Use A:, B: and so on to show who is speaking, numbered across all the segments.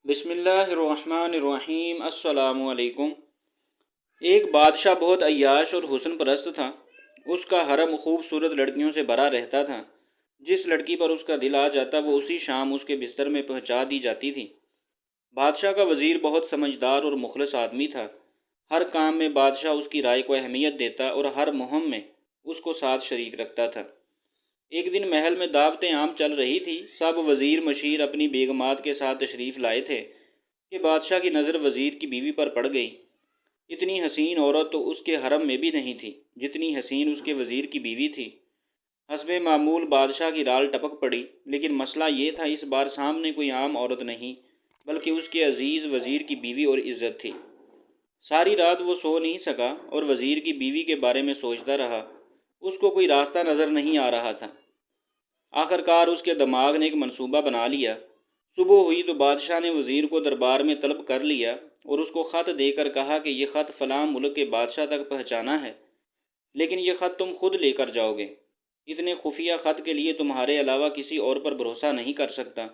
A: بسم اللہ الرحمن الرحیم۔ السلام علیکم۔ ایک بادشاہ بہت عیاش اور حسن پرست تھا۔ اس کا حرم خوبصورت لڑکیوں سے بھرا رہتا تھا۔ جس لڑکی پر اس کا دل آ جاتا وہ اسی شام اس کے بستر میں پہنچا دی جاتی تھی۔ بادشاہ کا وزیر بہت سمجھدار اور مخلص آدمی تھا۔ ہر کام میں بادشاہ اس کی رائے کو اہمیت دیتا اور ہر مہم میں اس کو ساتھ شریک رکھتا تھا۔ ایک دن محل میں دعوتیں عام چل رہی تھی۔ سب وزیر مشیر اپنی بیگمات کے ساتھ تشریف لائے تھے کہ بادشاہ کی نظر وزیر کی بیوی پر پڑ گئی۔ اتنی حسین عورت تو اس کے حرم میں بھی نہیں تھی جتنی حسین اس کے وزیر کی بیوی تھی۔ حسب معمول بادشاہ کی رال ٹپک پڑی، لیکن مسئلہ یہ تھا اس بار سامنے کوئی عام عورت نہیں بلکہ اس کے عزیز وزیر کی بیوی اور عزت تھی۔ ساری رات وہ سو نہیں سکا اور وزیر کی بیوی کے بارے میں سوچتا رہا۔ اس کو کوئی راستہ نظر نہیں آ رہا تھا۔ آخر کار اس کے دماغ نے ایک منصوبہ بنا لیا۔ صبح ہوئی تو بادشاہ نے وزیر کو دربار میں طلب کر لیا اور اس کو خط دے کر کہا کہ یہ خط فلاں ملک کے بادشاہ تک پہنچانا ہے، لیکن یہ خط تم خود لے کر جاؤ گے۔ اتنے خفیہ خط کے لیے تمہارے علاوہ کسی اور پر بھروسہ نہیں کر سکتا۔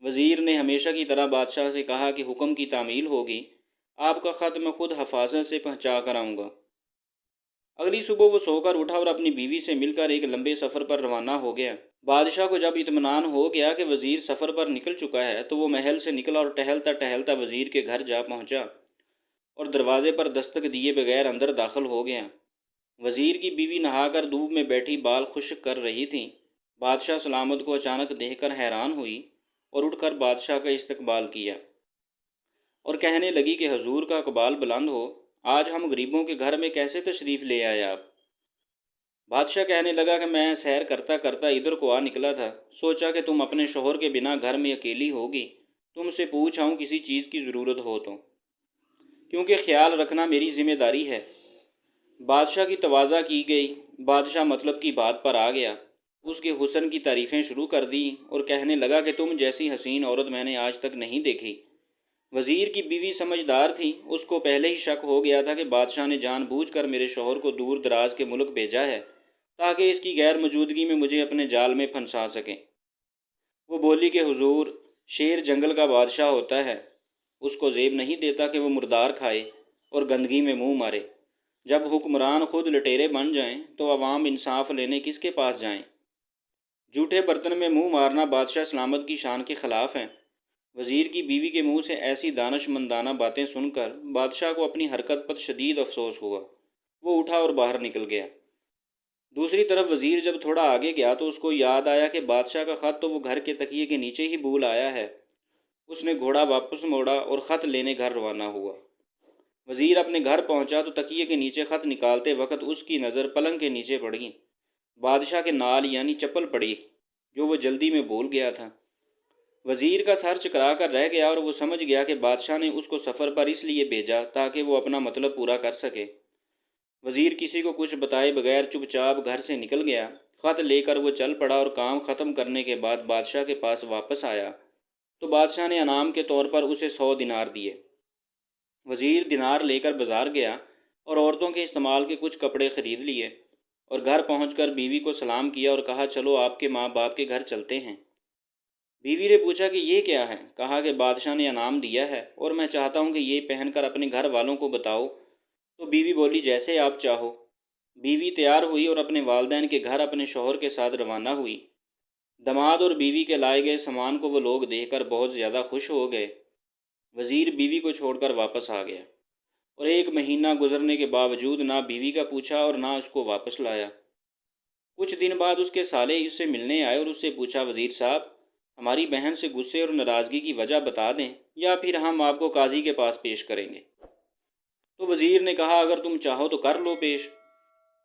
A: وزیر نے ہمیشہ کی طرح بادشاہ سے کہا کہ حکم کی تعمیل ہوگی، آپ کا خط میں خود حفاظت سے پہنچا کر آؤں گا۔ اگلی صبح وہ سو کر اٹھا اور اپنی بیوی سے مل کر ایک لمبے سفر پر روانہ ہو گیا۔ بادشاہ کو جب اطمینان ہو گیا کہ وزیر سفر پر نکل چکا ہے تو وہ محل سے نکلا اور ٹہلتا ٹہلتا وزیر کے گھر جا پہنچا اور دروازے پر دستک دیے بغیر اندر داخل ہو گیا۔ وزیر کی بیوی نہا کر دھوپ میں بیٹھی بال خشک کر رہی تھی۔ بادشاہ سلامت کو اچانک دیکھ کر حیران ہوئی اور اٹھ کر بادشاہ کا استقبال کیا اور کہنے لگی کہ حضور کا اقبال بلند ہو، آج ہم غریبوں کے گھر میں کیسے تشریف لے آئے آپ؟ بادشاہ کہنے لگا کہ میں سیر کرتا کرتا ادھر کو آ نکلا تھا، سوچا کہ تم اپنے شوہر کے بنا گھر میں اکیلی ہوگی، تم سے پوچھاؤں کسی چیز کی ضرورت ہو تو، کیونکہ خیال رکھنا میری ذمہ داری ہے۔ بادشاہ کی تواضع کی گئی۔ بادشاہ مطلب کی بات پر آ گیا، اس کے حسن کی تعریفیں شروع کر دیں اور کہنے لگا کہ تم جیسی حسین عورت میں نے آج تک نہیں دیکھی۔ وزیر کی بیوی سمجھدار تھی، اس کو پہلے ہی شک ہو گیا تھا کہ بادشاہ نے جان بوجھ کر میرے شوہر کو دور دراز کے ملک بھیجا ہے تاکہ اس کی غیر موجودگی میں مجھے اپنے جال میں پھنسا سکیں۔ وہ بولی کہ حضور، شیر جنگل کا بادشاہ ہوتا ہے، اس کو زیب نہیں دیتا کہ وہ مردار کھائے اور گندگی میں منہ مارے۔ جب حکمران خود لٹیرے بن جائیں تو عوام انصاف لینے کس کے پاس جائیں؟ جھوٹے برتن میں منہ مارنا بادشاہ سلامت کی شان کے خلاف ہے۔ وزیر کی بیوی کے منہ سے ایسی دانش مندانہ باتیں سن کر بادشاہ کو اپنی حرکت پر شدید افسوس ہوا۔ وہ اٹھا اور باہر نکل گیا۔ دوسری طرف وزیر جب تھوڑا آگے گیا تو اس کو یاد آیا کہ بادشاہ کا خط تو وہ گھر کے تکیے کے نیچے ہی بھول آیا ہے۔ اس نے گھوڑا واپس موڑا اور خط لینے گھر روانہ ہوا۔ وزیر اپنے گھر پہنچا تو تکیے کے نیچے خط نکالتے وقت اس کی نظر پلنگ کے نیچے پڑی۔ بادشاہ کے نال یعنی چپل پڑی جو وہ جلدی میں بھول گیا تھا۔ وزیر کا سر چکرا کر رہ گیا اور وہ سمجھ گیا کہ بادشاہ نے اس کو سفر پر اس لیے بھیجا تاکہ وہ اپنا مطلب پورا کر سکے۔ وزیر کسی کو کچھ بتائے بغیر چپ چاپ گھر سے نکل گیا۔ خط لے کر وہ چل پڑا اور کام ختم کرنے کے بعد بادشاہ کے پاس واپس آیا تو بادشاہ نے انعام کے طور پر اسے 100 دینار دیے۔ وزیر دینار لے کر بازار گیا اور عورتوں کے استعمال کے کچھ کپڑے خرید لیے اور گھر پہنچ کر بیوی کو سلام کیا اور کہا چلو آپ کے ماں باپ کے گھر چلتے ہیں۔ بیوی نے پوچھا کہ یہ کیا ہے؟ کہا کہ بادشاہ نے انعام دیا ہے اور میں چاہتا ہوں کہ یہ پہن کر اپنے گھر والوں کو بتاؤ۔ تو بیوی بولی جیسے آپ چاہو۔ بیوی تیار ہوئی اور اپنے والدین کے گھر اپنے شوہر کے ساتھ روانہ ہوئی۔ داماد اور بیوی کے لائے گئے سامان کو وہ لوگ دیکھ کر بہت زیادہ خوش ہو گئے۔ وزیر بیوی کو چھوڑ کر واپس آ گیا اور 1 مہینہ گزرنے کے باوجود نہ بیوی کا پوچھا اور نہ اس کو واپس لایا۔ کچھ دن بعد اس کے سالے اس سے ملنے آئے اور اس سے پوچھا وزیر صاحب، ہماری بہن سے غصے اور ناراضگی کی وجہ بتا دیں یا پھر ہم آپ کو قاضی کے پاس پیش کریں گے۔ تو وزیر نے کہا اگر تم چاہو تو کر لو پیش،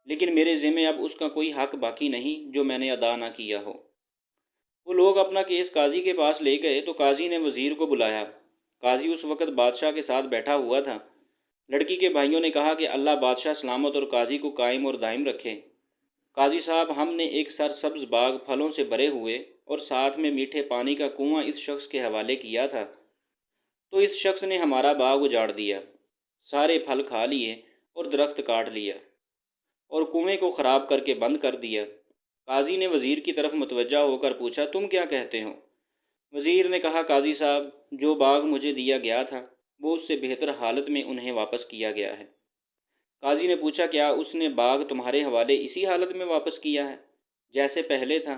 A: لیکن میرے ذمے اب اس کا کوئی حق باقی نہیں جو میں نے ادا نہ کیا ہو۔ وہ لوگ اپنا کیس قاضی کے پاس لے گئے تو قاضی نے وزیر کو بلایا۔ قاضی اس وقت بادشاہ کے ساتھ بیٹھا ہوا تھا۔ لڑکی کے بھائیوں نے کہا کہ اللہ بادشاہ سلامت اور قاضی کو قائم اور دائم رکھے۔ قاضی صاحب، ہم نے ایک سرسبز باغ پھلوں سے بھرے ہوئے اور ساتھ میں میٹھے پانی کا کنواں اس شخص کے حوالے کیا تھا، تو اس شخص نے ہمارا باغ اجاڑ دیا، سارے پھل کھا لیے اور درخت کاٹ لیا اور کنویں کو خراب کر کے بند کر دیا۔ قاضی نے وزیر کی طرف متوجہ ہو کر پوچھا تم کیا کہتے ہو؟ وزیر نے کہا قاضی صاحب، جو باغ مجھے دیا گیا تھا وہ اس سے بہتر حالت میں انہیں واپس کیا گیا ہے۔ قاضی نے پوچھا کیا اس نے باغ تمہارے حوالے اسی حالت میں واپس کیا ہے جیسے پہلے تھا؟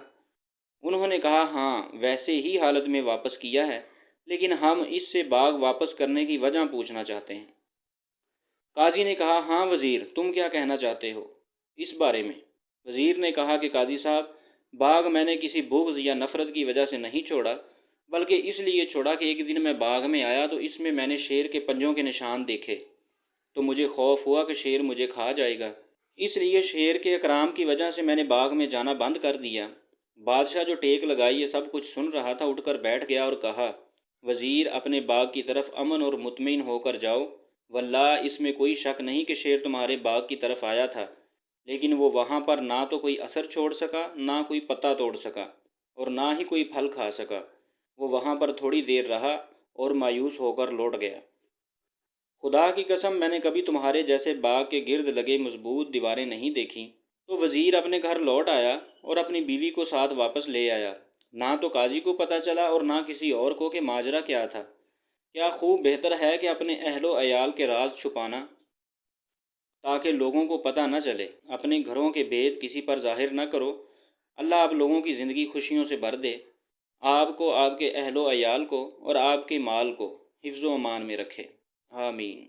A: انہوں نے کہا ہاں، ویسے ہی حالت میں واپس کیا ہے، لیکن ہم اس سے باغ واپس کرنے کی وجہ پوچھنا چاہتے ہیں۔ قاضی نے کہا ہاں وزیر، تم کیا کہنا چاہتے ہو اس بارے میں؟ وزیر نے کہا کہ قاضی صاحب، باغ میں نے کسی بغض یا نفرت کی وجہ سے نہیں چھوڑا، بلکہ اس لیے چھوڑا کہ ایک دن میں باغ میں آیا تو اس میں نے شیر کے پنجوں کے نشان دیکھے، تو مجھے خوف ہوا کہ شیر مجھے کھا جائے گا، اس لیے شیر کے اکرام کی وجہ سے میں نے باغ میں جانا بند کر دیا۔ بادشاہ جو ٹیک لگائی یہ سب کچھ سن رہا تھا اٹھ کر بیٹھ گیا اور کہا، وزیر، اپنے باغ کی طرف امن اور مطمئن ہو کر جاؤ، واللہ اس میں کوئی شک نہیں کہ شیر تمہارے باغ کی طرف آیا تھا، لیکن وہ وہاں پر نہ تو کوئی اثر چھوڑ سکا، نہ کوئی پتا توڑ سکا، اور نہ ہی کوئی پھل کھا سکا۔ وہ وہاں پر تھوڑی دیر رہا اور مایوس ہو کر لوٹ گیا۔ خدا کی قسم، میں نے کبھی تمہارے جیسے باغ کے گرد لگے مضبوط دیواریں نہیں دیکھیں۔ تو وزیر اپنے گھر لوٹ آیا اور اپنی بیوی کو ساتھ واپس لے آیا۔ نہ تو قاضی کو پتہ چلا اور نہ کسی اور کو کہ ماجرا کیا تھا۔ کیا خوب بہتر ہے کہ اپنے اہل و عیال کے راز چھپانا تاکہ لوگوں کو پتہ نہ چلے۔ اپنے گھروں کے بھید کسی پر ظاہر نہ کرو۔ اللہ آپ لوگوں کی زندگی خوشیوں سے بھر دے، آپ کو، آپ کے اہل و عیال کو اور آپ کے مال کو حفظ و امان میں رکھے، آمین۔